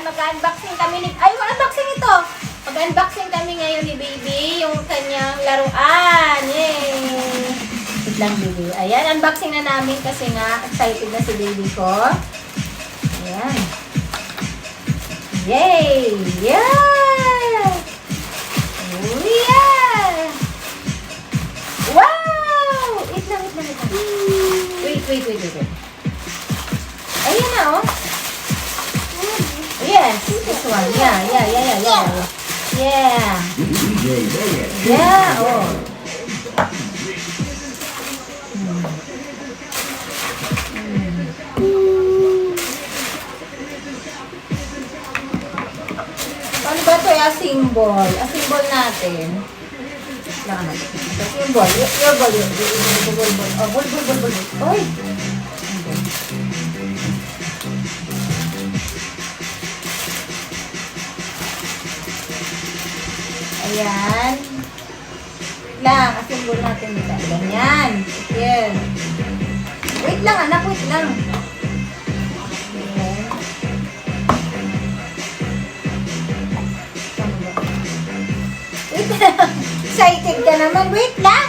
mag-unboxing kami ni... Ay, unboxing ito! Mag-unboxing kami ngayon ni baby, yung kanyang laruan. Yay! Wait lang, baby. Ayan, unboxing na namin kasi nga, excited na si baby ko. Ayan. Yay! Yeah! Oh, yeah! Wow! Wait lang. Wait. Ayan na, oh. Yes, this one. Yeah. Yeah, oh. Ano ba ito? A symbol. A symbol natin. Lang natin. A symbol. Your ball yun. Oh, ball. Oy! Ayan. Lang. A symbol natin dito. Ganyan. Ayan. Wait lang, anak. Wait lang. Excited ka naman. Wait lang.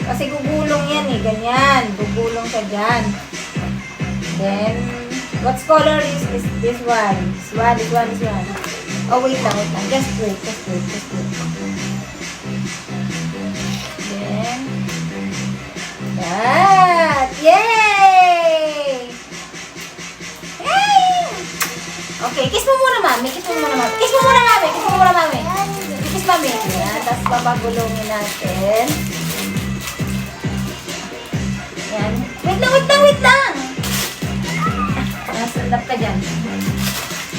Kasi gugulong yan eh. Ganyan. Gugulong siya dyan. Then, what color is this one? This one. Oh, wait lang. Just wait. Then, that. Yay! Okay, kiss mo muna, mami. Kiss mo muna, mami. Kiss, mami. Ayan, tapos papagulungin natin. Ayan. Wait lang. Nasundap ka dyan.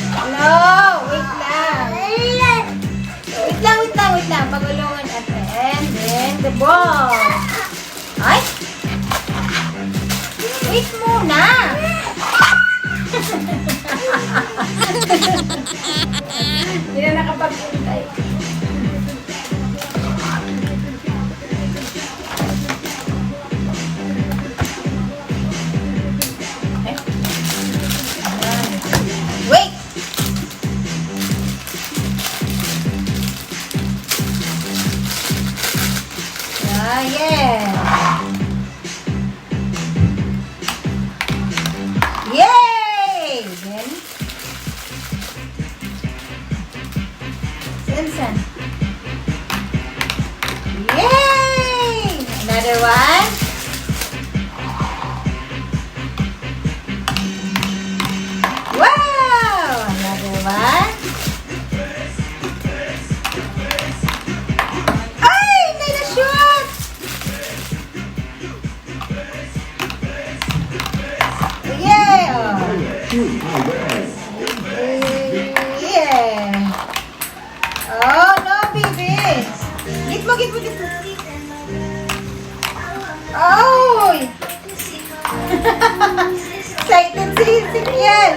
Hello, wait lang. Pagulungan natin. And then, the ball. Ay! Wait muna. Hindi na nakapag-untay. Wait! Yeah. Yay! Then, Simpson. Yay! Another one. Wow! Another one. Ay! May na-shoot! Yay! Yeah! Oh, no, baby! Git mo. Oh! Excited si Ezekiel!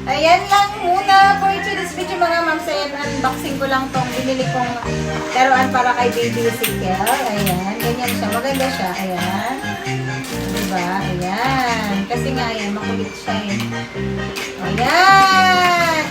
Ayan lang muna for today's video mga mams. Ayan, unboxing ko lang tong binili kong laruan para kay baby Ezekiel. Ayan, ganyan siya. Maganda siya. Ayan. Diba? Ayan. Kasi nga, ayan, makulit siya eh. Ayan!